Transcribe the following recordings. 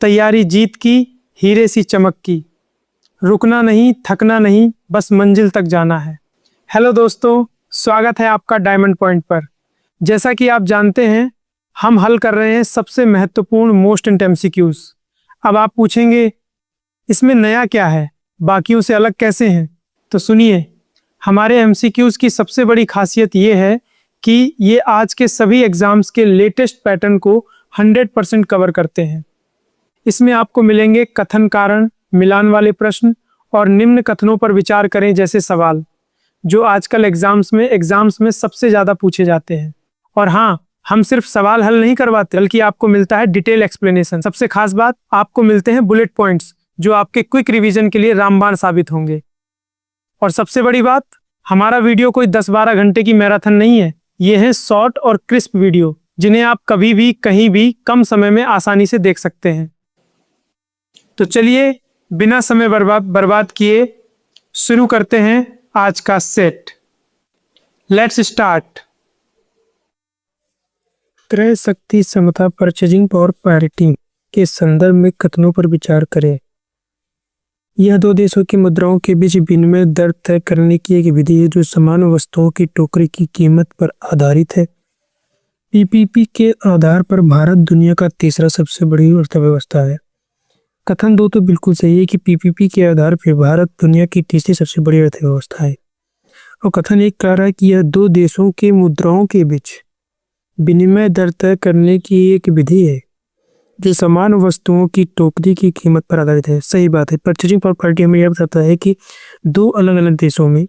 तैयारी जीत की, हीरे सी चमक की। रुकना नहीं, थकना नहीं, बस मंजिल तक जाना है। हेलो दोस्तों, स्वागत है आपका डायमंड पॉइंट पर। जैसा कि आप जानते हैं, हम हल कर रहे हैं सबसे महत्वपूर्ण मोस्ट इंट एमसीक्यूज। अब आप पूछेंगे इसमें नया क्या है, बाकियों से अलग कैसे हैं? तो सुनिए, हमारे एमसीक्यूज की सबसे बड़ी खासियत ये है कि ये आज के सभी एग्जाम्स के लेटेस्ट पैटर्न को 100% कवर करते हैं। इसमें आपको मिलेंगे कथन कारण, मिलान वाले प्रश्न और निम्न कथनों पर विचार करें जैसे सवाल, जो आजकल एग्जाम्स में सबसे ज़्यादा पूछे जाते हैं। और हाँ, हम सिर्फ सवाल हल नहीं करवाते, बल्कि आपको मिलता है डिटेल एक्सप्लेनेशन। सबसे खास बात, आपको मिलते हैं बुलेट पॉइंट्स, जो आपके क्विक रिवीजन के लिए रामबाण साबित होंगे। और सबसे बड़ी बात, हमारा वीडियो कोई 10-12 घंटे की मैराथन नहीं है। ये है शॉर्ट और क्रिस्प वीडियो, जिन्हें आप कभी भी कहीं भी कम समय में आसानी से देख सकते हैं। तो चलिए, बिना समय बर्बाद किए शुरू करते हैं आज का सेट। Let's start. क्रय शक्ति समता, परचेजिंग पावर पैरिटी के संदर्भ में कथनों पर विचार करें। यह दो देशों की मुद्राओं के बीच विनिमय दर तय करने की एक विधि है जो समान वस्तुओं की टोकरी की कीमत पर आधारित है। पीपीपी के आधार पर भारत दुनिया का तीसरा सबसे बड़ी अर्थव्यवस्था है। कथन 2 तो बिल्कुल सही है कि पीपीपी के आधार पर भारत दुनिया की तीसरी सबसे बड़ी अर्थव्यवस्था है। और कथन 1 कह रहा है कि यह दो देशों की मुद्राओं के बीच विनिमय दर तय करने की एक विधि है जो समान वस्तुओं की टोकरी की कीमत पर आधारित है। सही बात है। परचेजिंग पावर पैरिटी हमें यह बताता है कि दो अलग अलग देशों में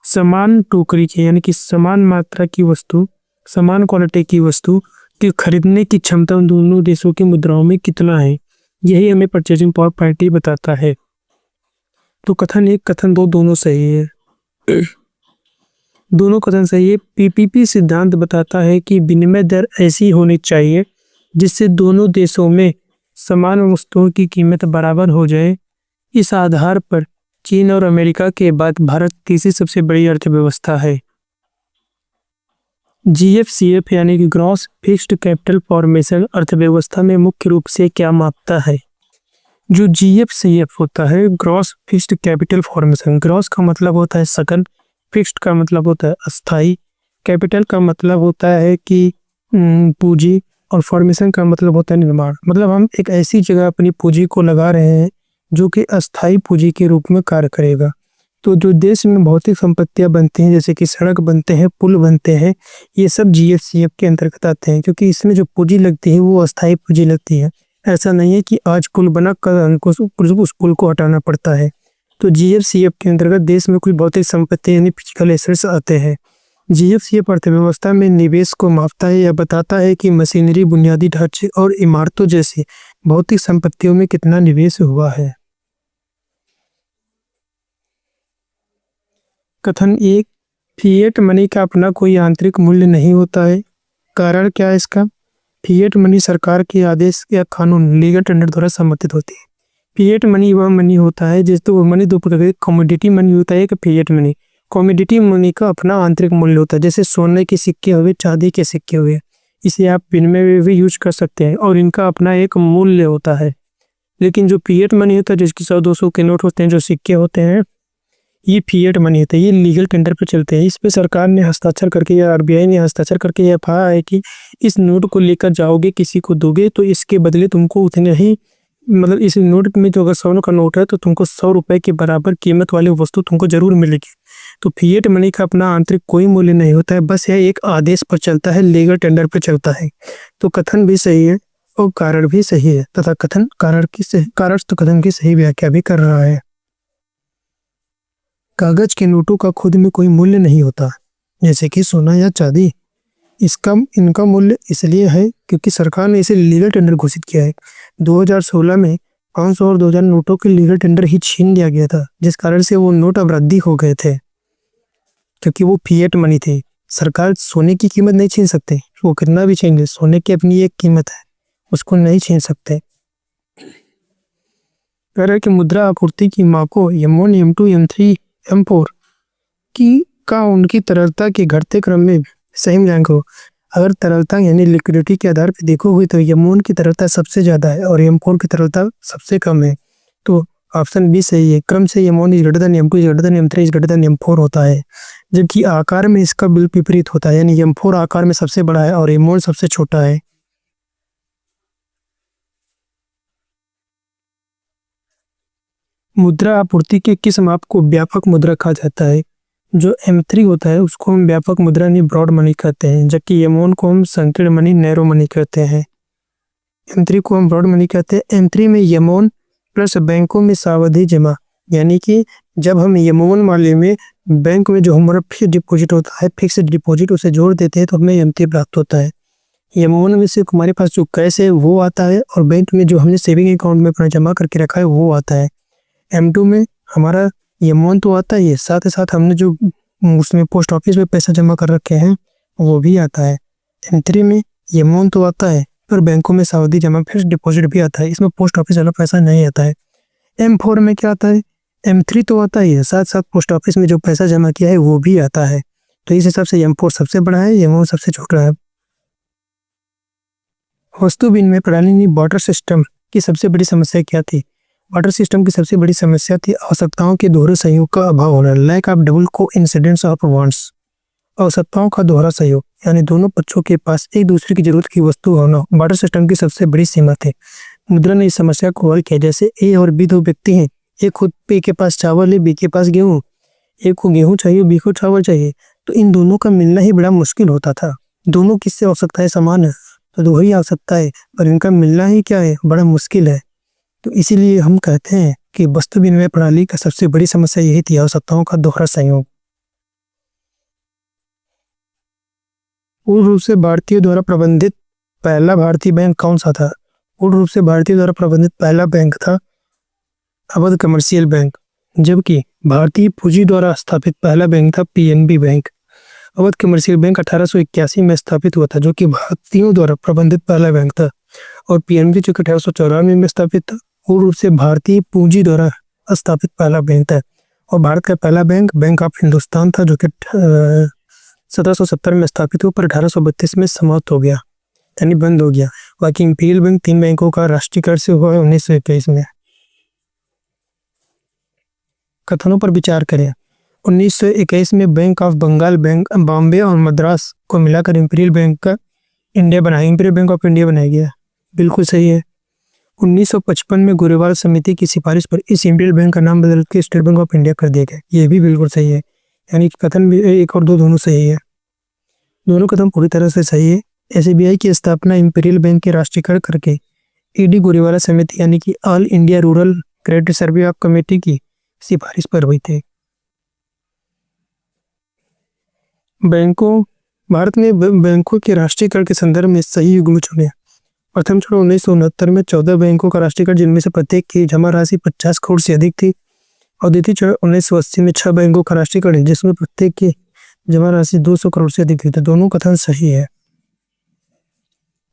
समान टोकरी की, यानी कि समान मात्रा की वस्तु, समान क्वालिटी की वस्तु की खरीदने की क्षमता उन दोनों देशों की मुद्राओं में कितना है, यही हमें परचेजिंग पावर पैरिटी बताता है। तो कथन 1 कथन 2 दोनों सही है। दोनों कथन सही है। पीपीपी सिद्धांत बताता है कि विनिमय दर ऐसी होनी चाहिए जिससे दोनों देशों में समान वस्तुओं की कीमत बराबर हो जाए। इस आधार पर चीन और अमेरिका के बाद भारत तीसरी सबसे बड़ी अर्थव्यवस्था है। जीएफसीएफ यानी कि ग्रॉस फिक्स्ड कैपिटल फॉर्मेशन अर्थव्यवस्था में मुख्य रूप से क्या मापता है? जो जीएफसीएफ होता है, gross fixed capital formation, gross का मतलब होता है सकल, फिक्स्ड का मतलब होता है अस्थाई, कैपिटल का मतलब होता है कि पूंजी, और फॉर्मेशन का मतलब होता है निर्माण। मतलब हम एक ऐसी जगह अपनी पूंजी को लगा रहे हैं जो कि अस्थाई पूंजी के रूप में कार्य करेगा। तो जो देश में भौतिक संपत्तियां बनती हैं, जैसे कि सड़क बनते हैं, पुल बनते हैं, ये सब जीएफसीएफ के अंतर्गत आते हैं, क्योंकि इसमें जो पूंजी लगती है वो अस्थाई पूंजी लगती है। ऐसा नहीं है कि आज पुल बना कल हमको उस पुल को हटाना पड़ता है। तो जीएफसीएफ के अंतर्गत देश में कोई भौतिक संपत्ति यानी फिजिकल एसेट्स आते हैं। जीएफसीएफ अर्थव्यवस्था में निवेश को मापता है या बताता है कि मशीनरी, बुनियादी ढांचे और इमारतों जैसी भौतिक संपत्तियों में कितना निवेश हुआ है। कथन 1 फिएट मनी का अपना कोई आंतरिक मूल्य नहीं होता है। कारण क्या है इसका? फिएट मनी सरकार के आदेश या कानून, लीगल टेंडर द्वारा समर्थित होती है। फिएट मनी वह मनी होता है जिसको वो मनी दो प्रकार के, कमोडिटी मनी होता है, एक फिएट मनी। कमोडिटी मनी का अपना आंतरिक मूल्य होता है, जैसे सोने के सिक्के हुए, चांदी के सिक्के हुए, इसे आप विनिमय में भी यूज कर सकते हैं और इनका अपना एक मूल्य होता है। लेकिन जो फिएट मनी होता है, जिसकी 100-200 के नोट होते हैं, जो सिक्के होते हैं, ये फिएट मनी होता है। ये लीगल टेंडर पर चलते हैं। इस पे सरकार ने हस्ताक्षर करके या आरबीआई ने हस्ताक्षर करके यह कहा है कि इस नोट को लेकर जाओगे, किसी को दोगे तो इसके बदले तुमको उतने ही, मतलब इस नोट में जो अगर 100 का नोट है तो तुमको 100 रुपए के बराबर कीमत वाली वस्तु तुमको जरूर मिलेगी। तो फिएट मनी का अपना आंतरिक कोई मूल्य नहीं होता है, बस यह एक आदेश पर चलता है, लीगल टेंडर पर चलता है। तो कथन भी सही है और कारण भी सही है, तथा कथन कारण तो कथन की सही व्याख्या भी कर रहा है। कागज के नोटों का खुद में कोई मूल्य नहीं होता, जैसे कि सोना या चांदी। इनका मूल्य इसलिए है क्योंकि सरकार ने इसे लीगल टेंडर घोषित किया है। 2016 में 500 और 2000 नोटों के लीगल टेंडर ही छीन लिया गया था, जिस कारण से वो नोट अब रद्दी हो गए थे, क्योंकि वो फिएट मनी थे। सरकार सोने की कीमत नहीं छीन सकते, वो कितना भी छीन ले, सोने की अपनी एक कीमत है, उसको नहीं छीन सकते। कह रहे कि मुद्रा आपूर्ति की मापों M1, M2, M3, M4 की का उनकी तरलता के घटते क्रम में सही मूल्यांक हो। अगर तरलता यानी लिक्विडिटी के आधार पर देखोगे तो M1 की तरलता सबसे ज़्यादा है और M4 की तरलता सबसे कम है। तो ऑप्शन बी सही है। क्रम से M1 is greater than M2 is greater than M3 is greater than M4 होता है, जबकि आकार में इसका बिल्कुल विपरीत होता है, यानी M4 आकार में सबसे बड़ा है और M1 सबसे छोटा है। मुद्रा आपूर्ति के किस माप को व्यापक मुद्रा कहा जाता है? जो M3 होता है उसको हम व्यापक मुद्रा यानी ब्रॉड मनी कहते हैं, जबकि M1 को हम संकीर्ण मनी नैरो मनी कहते हैं। M3 को हम ब्रॉड मनी कहते हैं। M3 में M1 प्लस बैंकों में सावधि जमा, यानी कि जब हम M1 वाले में बैंक में जो हमारा फिक्स डिपॉजिट होता है, फिक्स डिपॉजिट उसे जोड़ देते हैं तो हमें M3 प्राप्त होता है। M1 में सिर्फ हमारे पास जो कैश है वो आता है और बैंक में जो हमने सेविंग अकाउंट में अपना जमा करके रखा है वो आता है। M2 में हमारा M1 तो आता ही है, साथ ही साथ हमने जो उसमें पोस्ट ऑफिस में पैसा जमा कर रखे हैं वो भी आता है। M3 में M1 तो आता है और बैंकों में सावधि जमा फिक्स डिपॉजिट भी आता है, इसमें पोस्ट ऑफिस वाला पैसा नहीं आता है। M4 में क्या आता है? M3 तो आता ही है, साथ साथ पोस्ट ऑफिस में जो पैसा जमा किया है वो भी आता है। तो इस हिसाब से M4 सबसे बड़ा है, M1 सबसे छोटा है। वस्तु विनिमय प्रणाली में बार्टर सिस्टम की सबसे बड़ी समस्या क्या थी? बार्टर सिस्टम की सबसे बड़ी समस्या थी आवश्यकताओं के दोहरे सहयोग का अभाव होना, लैक ऑफ डबल को इंसिडेंस ऑफ वांट्स। आवश्यकताओं का दोहरा सहयोग यानी दोनों पक्षों के पास एक दूसरे की जरूरत की वस्तु होना बार्टर सिस्टम की सबसे बड़ी सीमा थी। मुद्रा ने इस समस्या को हल किया। जैसे ए और बी दो व्यक्ति हैं, एक खुद पे के पास चावल है, बी के पास गेहूं, एक को गेहूं चाहिए, बी को चावल चाहिए, तो इन दोनों का मिलना ही बड़ा मुश्किल होता था। दोनों किससे आवश्यकताएं समान है तो दो ही आवश्यकता है, पर इनका मिलना ही क्या है, बड़ा मुश्किल है। तो इसीलिए हम कहते हैं कि वस्तु विनिमय प्रणाली का सबसे बड़ी समस्या यही थी, आवश्यकताओं का दोहरा सहयोग। पूर्ण रूप से भारतीय द्वारा प्रबंधित पहला भारतीय बैंक कौन सा था? पूर्ण रूप से भारतीय द्वारा प्रबंधित पहला बैंक था अवध कमर्शियल बैंक, जबकि भारतीय पूंजी द्वारा स्थापित पहला बैंक था PNB bank. Awadh commercial bank 1881 में स्थापित हुआ था, जो कि भारतीयों द्वारा प्रबंधित पहला बैंक था, और PNB जो कि 1894 में स्थापित था, पूर्ण रूप से भारतीय पूंजी द्वारा स्थापित पहला बैंक था। और भारत का पहला बैंक बैंक ऑफ हिंदुस्तान था, जो कि 1770 में स्थापित हुआ पर 1832 में समाप्त हो गया, यानी बंद हो गया। बाकी इंपीरियल बैंक 3 बैंकों का राष्ट्रीयकरण से हुआ 1921 में। कथनों पर विचार करें। 1921 में bank of Bengal, bank Bombay और मद्रास को मिलाकर इंपीरियल बैंक ऑफ इंडिया बनाया गया। बिल्कुल सही है। 1955 में गोरेवाल समिति की सिफारिश पर इस इंपीरियल बैंक का नाम बदल के स्टेट बैंक ऑफ इंडिया कर दिया गया। ये भी बिल्कुल सही है, यानी कि कथन भी एक और दो दोनों सही है। दोनों कथन पूरी तरह से सही है। SBI की स्थापना इंपीरियल बैंक के राष्ट्रीयकरण करके ED गोरेवाला समिति यानी कि all India rural credit survey of committee की सिफारिश पर हुई थी। भारत में बैंकों के राष्ट्रीयकरण के संदर्भ में सही युग्म चुने। प्रथम चरण 1969 में 14 बैंकों का राष्ट्रीयकरण, जिनमें से प्रत्येक की जमा राशि 50 करोड़ से अधिक थी, और द्वितीय चरण 1980 में 6 बैंकों का राष्ट्रीयकरण, जिसमें प्रत्येक की जमा राशि 200 करोड़ से अधिक थी। तो दोनों कथन सही है।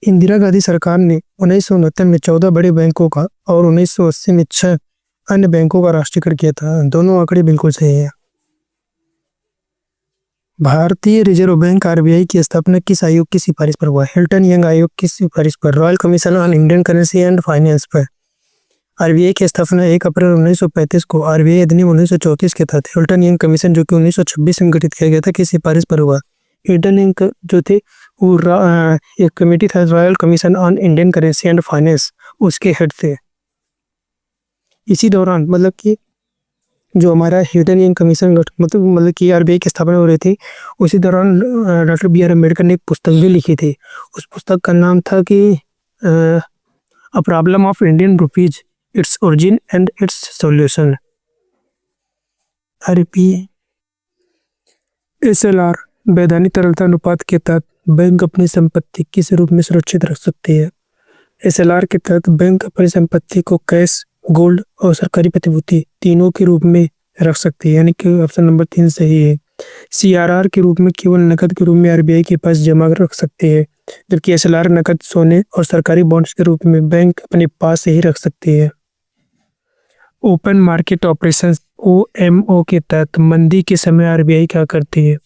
इंदिरा गांधी सरकार ने 1969 में 14 बड़े बैंकों का और 1980 में 6 अन्य बैंकों का राष्ट्रीयकरण किया था। दोनों आंकड़े बिल्कुल सही है। भारतीय रिजर्व बैंक RBI की स्थापना किस आयोग की सिफारिश पर हुआ? हिल्टन यंग आयोग की सिफारिश पर, royal commission on Indian currency and finance पर। RBI की स्थापना 1 अप्रैल 1935 को RBI अधिनियम 1934 के तहत हिल्टन यंग कमीशन, जो कि 1926 में गठित किया गया था, की सिफारिश पर हुआ। हिल्टन यंग जो थे वो एक कमेटी था, royal commission on Indian currency and finance, उसके हेड थे। इसी दौरान मतलब कि जो हमारा हिल्टन यंग कमीशन मतलब कि RBI की स्थापना हो रही थी, उसी दौरान डॉक्टर BR अम्बेडकर ने एक पुस्तक भी लिखी थी। उस पुस्तक का नाम था कि a problem of Indian rupees, its origin and it's solution. SLR वैधानिक तरलता अनुपात के तहत बैंक अपनी संपत्ति किस रूप में सुरक्षित रख सकती है? SLR के तहत बैंक अपनी संपत्ति को कैश, गोल्ड और सरकारी प्रतिभूति तीनों के रूप में रख सकती है, यानी कि ऑप्शन नंबर 3 सही है। CRR के रूप में केवल नकद के रूप में RBI के पास जमा रख सकती है, जबकि SLR नकद, सोने और सरकारी बॉन्ड्स के रूप में बैंक अपने पास ही रख सकती है। ओपन मार्केट ऑपरेशंस OMO के तहत मंदी के समय RBI क्या करती है?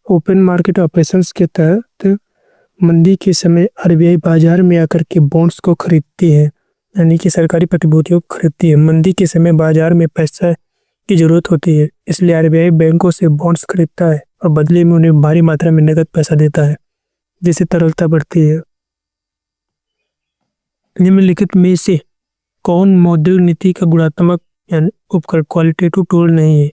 ओपन मार्केट ऑपरेशंस के तहत मंदी के समय आरबीआई बाजार में आकर के बॉन्ड्स को खरीदती है, यानी कि सरकारी प्रतिभूतियों को खरीदती है। मंदी के समय बाजार में पैसा की जरूरत होती है, इसलिए आरबीआई बैंकों से बॉन्ड्स खरीदता है और बदले में उन्हें भारी मात्रा में नकद पैसा देता है, जिससे तरलता बढ़ती है। निम्नलिखित में से कौन मौद्रिक नीति का गुणात्मक यानी उपकरण क्वालिटेटिव टूल नहीं है?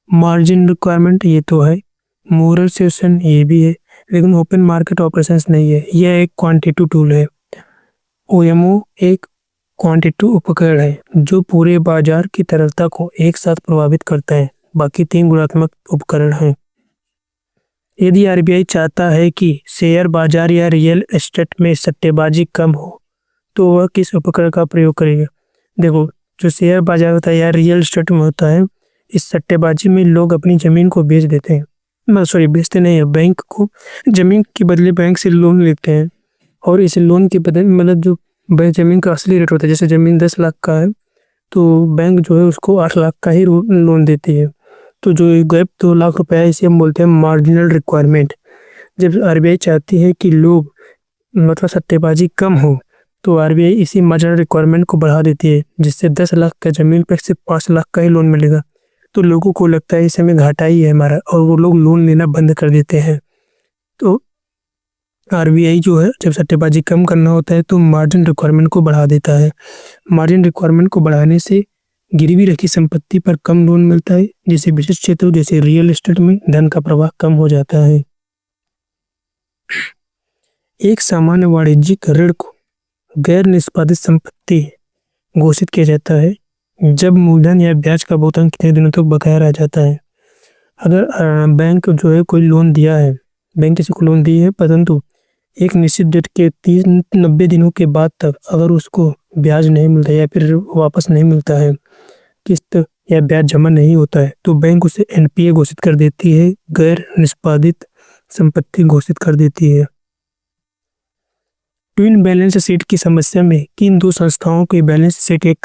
मार्जिन रिक्वायरमेंट ये तो है, मोरल सेशन ये भी है, लेकिन ओपन मार्केट ऑपरेशंस नहीं है। यह एक क्वांटिटेटिव टूल है। ओएमओ एक क्वांटिटेटिव उपकरण है जो पूरे बाजार की तरलता को एक साथ प्रभावित करता है। बाकी 3 गुणात्मक उपकरण हैं। यदि आरबीआई चाहता है कि शेयर बाजार या रियल एस्टेट में सट्टेबाजी कम हो तो वह किस उपकरण का प्रयोग करेगा? देखो, जो शेयर बाजार होता है या रियल एस्टेट में होता है, इस सट्टेबाजी में लोग अपनी ज़मीन को बेच देते हैं। सॉरी, बेचते नहीं है, बैंक को ज़मीन के बदले बैंक से लोन लेते हैं और इस लोन के बदले मतलब जो ज़मीन का असली रेट होता है, जैसे ज़मीन 10 लाख का है तो बैंक जो है उसको 8 लाख का ही लोन देती है। तो जो गैप 2 लाख रुपया है, इसे हम बोलते हैं मार्जिनल रिक्वायरमेंट। जब आरबीआई चाहती है कि लोग मतलब सट्टेबाजी कम हो तो आरबीआई इसी मार्जिनल रिक्वायरमेंट को बढ़ा देती है, जिससे 10 लाख का ज़मीन पर सिर्फ 5 लाख का ही लोन मिलेगा। तो लोगों को लगता है इसमें घाटा ही है हमारा और वो लोग लोन लेना बंद कर देते हैं। तो आरबीआई जो है जब सट्टेबाजी कम करना होता है तो मार्जिन रिक्वायरमेंट को बढ़ा देता है। मार्जिन रिक्वायरमेंट को बढ़ाने से गिरवी रखी संपत्ति पर कम लोन मिलता है, जिससे विशिष्ट क्षेत्रों जैसे रियल एस्टेट में धन का प्रवाह कम हो जाता है। एक सामान्य वाणिज्यिक ऋण को गैर निष्पादित संपत्ति घोषित किया जाता है जब मूलधन या ब्याज का भुगतान कितने दिनों तक बकाया रह जाता है। अगर बैंक जो है कोई लोन दिया है, बैंक किसी को लोन दी है, परंतु एक निश्चित डेट के 90 दिनों के बाद तक अगर उसको ब्याज नहीं मिलता या फिर वापस नहीं मिलता है, किस्त या ब्याज जमा नहीं होता है, तो बैंक उसे एनपीए घोषित कर देती है, गैर निष्पादित संपत्ति घोषित कर देती है। ट्विन बैलेंस शीट की समस्या में किन 2 संस्थाओं की बैलेंस शीट एक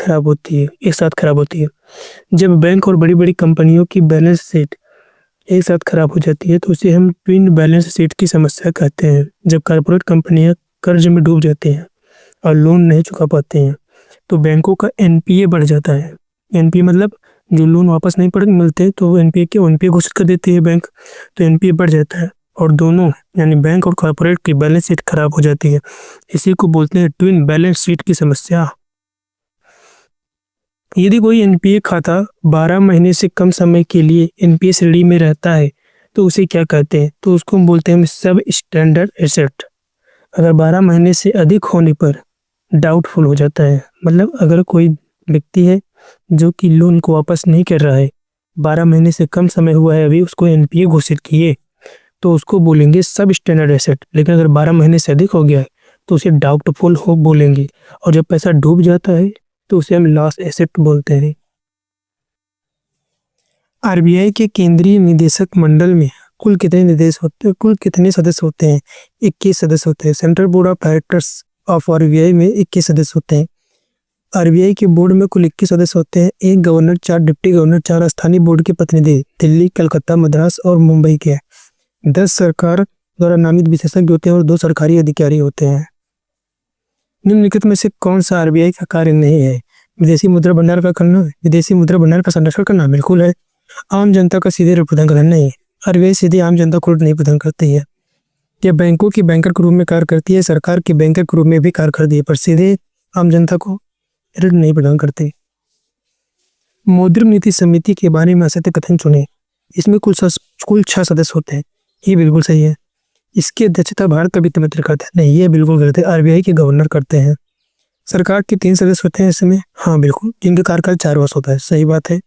साथ खराब होती है? जब बैंक और बड़ी-बड़ी कंपनियों की बैलेंस शीट एक साथ खराब हो जाती है तो उसे हम ट्विन बैलेंस शीट की समस्या कहते हैं। जब कॉर्पोरेट कंपनियां कर्ज में डूब जाती हैं और लोन नहीं चुका पाते हैं तो बैंकों का एनपीए बढ़ जाता है। एनपीए मतलब जो लोन वापस नहीं मिलते तो एनपीए घोषित कर देती है बैंक, तो एनपीए बढ़ जाता है और दोनों यानी बैंक और कॉर्पोरेट की बैलेंस शीट खराब हो जाती है। इसी को बोलते हैं ट्विन बैलेंस शीट की समस्या। यदि कोई एनपीए खाता 12 महीने से कम समय के लिए एनपीए श्रेणी में रहता है तो उसे क्या कहते हैं? तो उसको हम बोलते हैं सब स्टैंडर्ड एसेट। अगर 12 महीने से अधिक होने पर डाउटफुल हो जाता है, मतलब अगर कोई व्यक्ति है जो कि लोन को वापस नहीं कर रहा है, 12 महीने से कम समय हुआ है अभी उसको एनपीए घोषित किए, तो उसको बोलेंगे सब स्टैंडर्ड एसेट। लेकिन अगर 12 महीने से अधिक हो गया है तो उसे डाउटफुल हो बोलेंगे, और जब पैसा डूब जाता है तो उसे हम लॉस एसेट बोलते हैं। आरबीआई के केंद्रीय निदेशक मंडल में कुल कितने सदस्य होते हैं? 21 सदस्य होते हैं। Central board of directors of RBI में 21 सदस्य होते हैं। आरबीआई के बोर्ड में कुल 21 सदस्य होते हैं। 1 गवर्नर, 4 डिप्टी गवर्नर, 4 स्थानीय बोर्ड के प्रतिनिधि दिल्ली, कलकत्ता, मद्रास और मुंबई के। 10 सरकार द्वारा नामित विशेषज्ञ होते हैं और 2 सरकारी अधिकारी होते हैं। निम्नलिखित में से कौन सा आरबीआई का कार्य नहीं है? विदेशी मुद्रा भंडार का करना, विदेशी मुद्रा भंडार का संरक्षण करना बिल्कुल है। आम जनता का सीधे ऋण प्रदान करना नहीं है। आरबीआई सीधे आम जनता को ऋण नहीं प्रदान करती है। यह बैंकों की बैंकर के रूप में कार्य करती है, सरकार के बैंकर के रूप में भी कार्य करती है, पर सीधे आम जनता को ऋण नहीं प्रदान करती। मौद्रिक नीति समिति के बारे में असत्य कथन चुने। इसमें कुल 6 सदस्य होते हैं। ये बिल्कुल सही है। इसकी अध्यक्षता भारत का वित्त मंत्री करता है। नहीं, ये बिल्कुल गलत है। आरबीआई के गवर्नर करते हैं। सरकार के 3 सदस्य होते हैं इसमें। हाँ बिल्कुल, जिनका कार्यकाल 4 वर्ष होता है। सही बात है।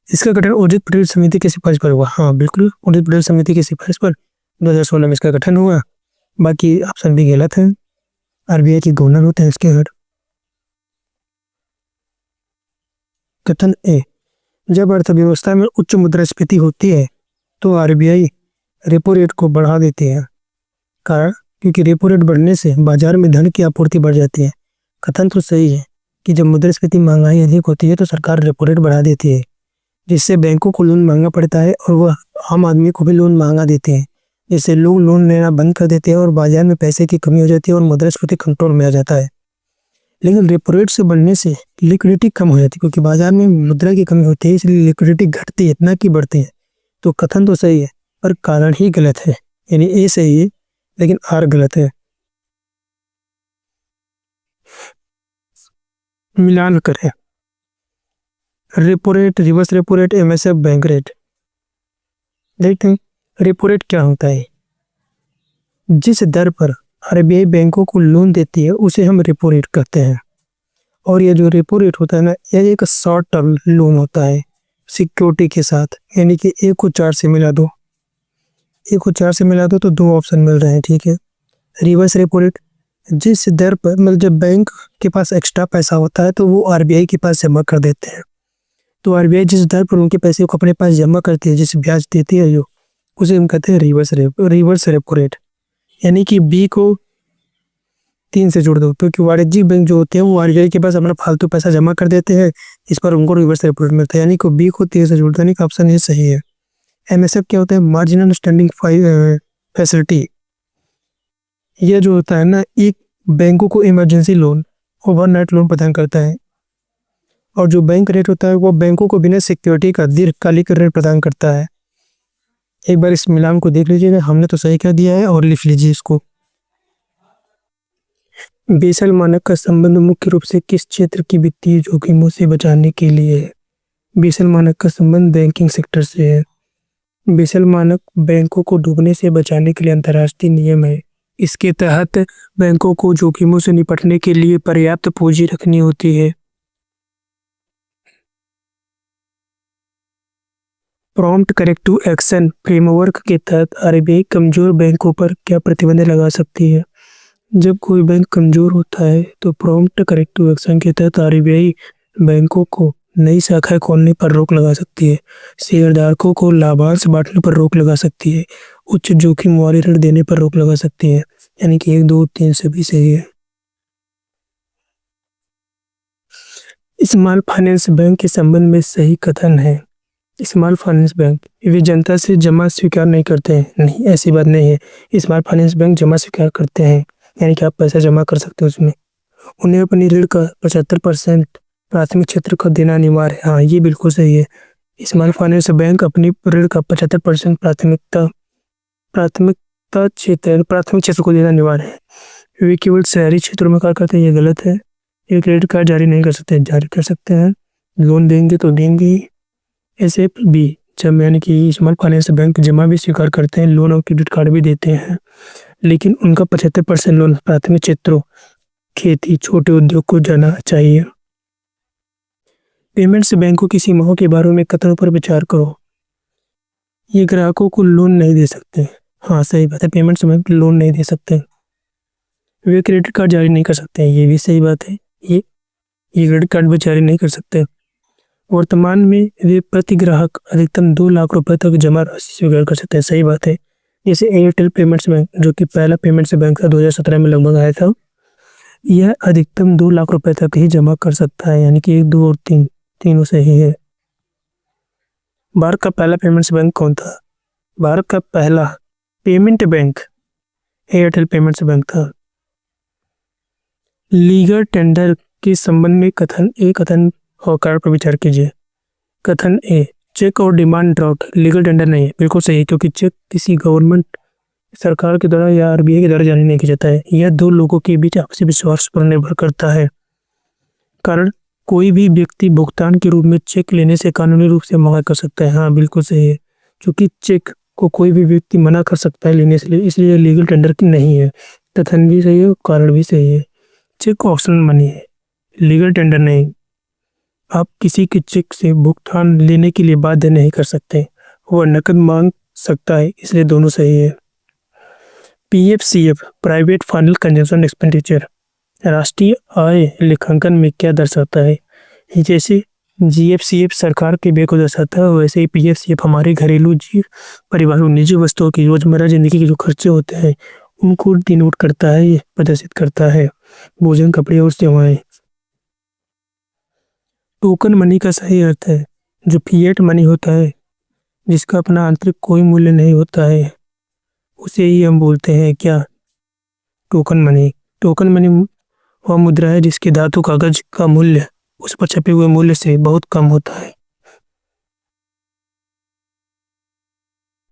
इसका गठन उर्जित पटेल समिति की सिफारिश पर हुआ। हाँ बिल्कुल, उर्जित पटेल समिति की सिफारिश पर 2016 में इसका गठन हुआ। बाकी ऑप्शन भी गलत है। आरबीआई के गवर्नर होते हैं इसके हेड। कथन ए, जब अर्थव्यवस्था में उच्च मुद्रास्फीति होती है तो आरबीआई रेपो रेट को बढ़ा देती है। कारण, क्योंकि रेपो रेट बढ़ने से बाजार में धन की आपूर्ति बढ़ जाती है। कथन तो सही है कि जब मुद्रास्फीति महंगाई अधिक होती है तो सरकार रेपो रेट बढ़ा देती है, जिससे बैंकों को लोन महंगा पड़ता है और वह आम आदमी को भी लोन महंगा देते हैं, इससे लोग लोन लेना बंद कर देते हैं और बाजार में पैसे की कमी हो जाती है और मुद्रास्फीति कंट्रोल में आ जाता है। लेकिन रेपो रेट से बढ़ने से लिक्विडिटी कम हो जाती है, क्योंकि बाजार में मुद्रा की कमी होती है, इसलिए लिक्विडिटी घटती है, इतना की बढ़ती है। तो कथन तो सही है पर कारण ही गलत है। यानी ए सही है लेकिन आर गलत है। मिलान करें। Repo rate, reverse repo rate, MSF, bank rate. देखते हैं रेपो रेट क्या होता है। जिस दर पर आरबीआई बैंकों को लोन देती है उसे हम रेपो रेट कहते हैं। और ये जो रेपो रेट होता है ना, यह एक शॉर्ट टर्म लोन होता है सिक्योरिटी के साथ। यानी कि एक को चार से मिला दो, एक को चार से मिला दो तो दो ऑप्शन मिल रहे हैं, ठीक है। रिवर्स रेपो रेट, जिस दर पर मतलब जब बैंक के पास एक्स्ट्रा पैसा होता है तो वो आरबीआई के पास जमा कर देते हैं। तो आरबीआई जिस दर पर उनके पैसे को अपने पास जमा करती है, जिस ब्याज देती है जो, उसे हम कहते हैं रिवर्स रेपो रेट। यानी कि बी को 3 से जोड़ दो, क्योंकि वाणिज्यिक बैंक जो होते हैं वो आरबीआई के पास अपना फालतू पैसा जमा कर देते हैं, इस पर उनको रिवर्स रेपो रेट मिलता है। यानी कि बी को 3 से जोड़ते हैं, यानी कि ऑप्शन ये सही है। एमएसएफ क्या होता है? Marginal standing facility. यह जो होता है ना, एक बैंकों को इमरजेंसी लोन, ओवरनाइट लोन प्रदान करता है। और जो बैंक रेट होता है वो बैंकों को बिना सिक्योरिटी का दीर्घकालिक ऋण प्रदान करता है। एक बार इस मिलान को देख लीजिएगा, हमने तो सही कह दिया है और लिख लीजिए इसको। बेसल मानक का संबंध मुख्य रूप से किस क्षेत्र की वित्तीय जोखिमों से बचाने के लिए है? बेसल मानक का संबंध बैंकिंग सेक्टर से है। बेसल मानक बैंकों को डूबने से बचाने के लिए अंतर्राष्ट्रीय नियम है। इसके तहत बैंकों को जोखिमों से निपटने के लिए पर्याप्त पूंजी रखनी होती है। प्रॉम्प्ट करेक्टिव एक्शन फ्रेमवर्क के तहत आरबीआई कमजोर बैंकों पर क्या प्रतिबंध लगा सकती है? जब कोई बैंक कमजोर होता है तो प्रॉम्प्ट करेक्टिव एक्शन के तहत आरबीआई बैंकों को नई शाखाएं खोलने पर रोक लगा सकती है, शेयरधारकों को लाभांश बांटने पर रोक लगा सकती है, उच्च जोखिम वाले ऋण देने पर रोक लगा सकती है। यानी कि 1, 2, 3 सभी सही है। स्मॉल फाइनेंस बैंक के संबंध में सही कथन है। स्मॉल फाइनेंस बैंक वे जनता से जमा स्वीकार नहीं करते हैं। नहीं, ऐसी बात नहीं है। स्मॉल फाइनेंस बैंक जमा स्वीकार करते हैं, यानी कि आप पैसा जमा कर सकते हो उसमें। उन्हें अपनी ऋण का 75% प्राथमिक क्षेत्र को देना अनिवार्य है। हाँ, ये बिल्कुल सही है। स्मॉल फाइनेंस बैंक अपनी ऋण का 75% प्राथमिक क्षेत्र को देना अनिवार्य है। वे केवल शहरी क्षेत्रों में कार्य करते हैं, ये गलत है। ये क्रेडिट कार्ड जारी नहीं कर सकते, जारी कर सकते हैं। लोन देंगे तो देंगे ही। ऐसे भी जब यानी कि स्मॉल फाइनेंस बैंक जमा भी स्वीकार करते हैं, लोन और क्रेडिट कार्ड भी देते हैं, लेकिन उनका 75% लोन प्राथमिक क्षेत्रों, खेती, छोटे उद्योग को जाना चाहिए। पेमेंट्स बैंकों की सीमाओं के बारे में कथनों पर विचार करो। ये ग्राहकों को लोन नहीं दे सकते। हाँ, सही बात है, पेमेंट्स बैंक लोन नहीं दे सकते। वे क्रेडिट कार्ड जारी नहीं कर सकते, ये भी सही बात है। ये क्रेडिट कार्ड भी जारी नहीं कर सकते। वर्तमान में वे प्रति ग्राहक अधिकतम 2 लाख रुपए तक जमा राशि स्वीकार कर सकते हैं, सही बात है। जैसे एयरटेल पेमेंट्स बैंक, जो कि पहला पेमेंट्स बैंक था, 2017 में लगभग आया था, यह अधिकतम 2 लाख रुपए तक ही जमा कर सकता है। यानी कि 1, 2 और 3 तीनों सही है। भारत का पहला पेमेंट्स बैंक कौन था? भारत का पहला payment bank Airtel payments bank था। लीगल टेंडर के संबंध में कथन और कारण पर विचार कीजिए। कथन ए, चेक और डिमांड ड्राफ्ट लीगल टेंडर नहीं है, बिल्कुल सही है, क्योंकि चेक किसी गवर्नमेंट सरकार के द्वारा या आरबीआई के द्वारा जारी नहीं किया जाता है। यह दो लोगों के बीच आपसी विश्वास पर निर्भर करता है। कारण कोई भी व्यक्ति भुगतान के रूप में चेक लेने से कानूनी रूप से मना कर सकता है। हाँ, बिल्कुल सही है, क्योंकि चेक को कोई भी व्यक्ति मना कर सकता है लेने से, इसलिए लीगल टेंडर की नहीं है। कथन भी सही है, कारण भी सही है। चेक ऑप्शनल मनी है, लीगल टेंडर नहीं। आप किसी के चेक से भुगतान लेने के लिए बाध्य नहीं कर सकते, वह नकद मांग सकता है, इसलिए दोनों सही है। पीएफसीएफ प्राइवेट फाइनल कंजम्पशन एक्सपेंडिचर राष्ट्रीय आय लेखांकन में क्या दर्शाता है? जैसे जीएफसीएफ सरकार के व्यय को दर्शाता है, वैसे ही पीएफसीएफ हमारे घरेलू परिवार और निजी वस्तुओं की रोजमर्रा जिंदगी के जो खर्चे होते हैं उनको डिनोट करता है, ये प्रदर्शित करता है। भोजन, कपड़े और सेवाएं। टोकन मनी का सही अर्थ है जो फिएट मनी होता है, जिसका अपना आंतरिक कोई मूल्य नहीं होता है, उसे ही हम बोलते हैं क्या? Token money. टोकन मनी वह मुद्रा है जिसके धातु कागज का मूल्य उस पर छपे हुए मूल्य से बहुत कम होता है।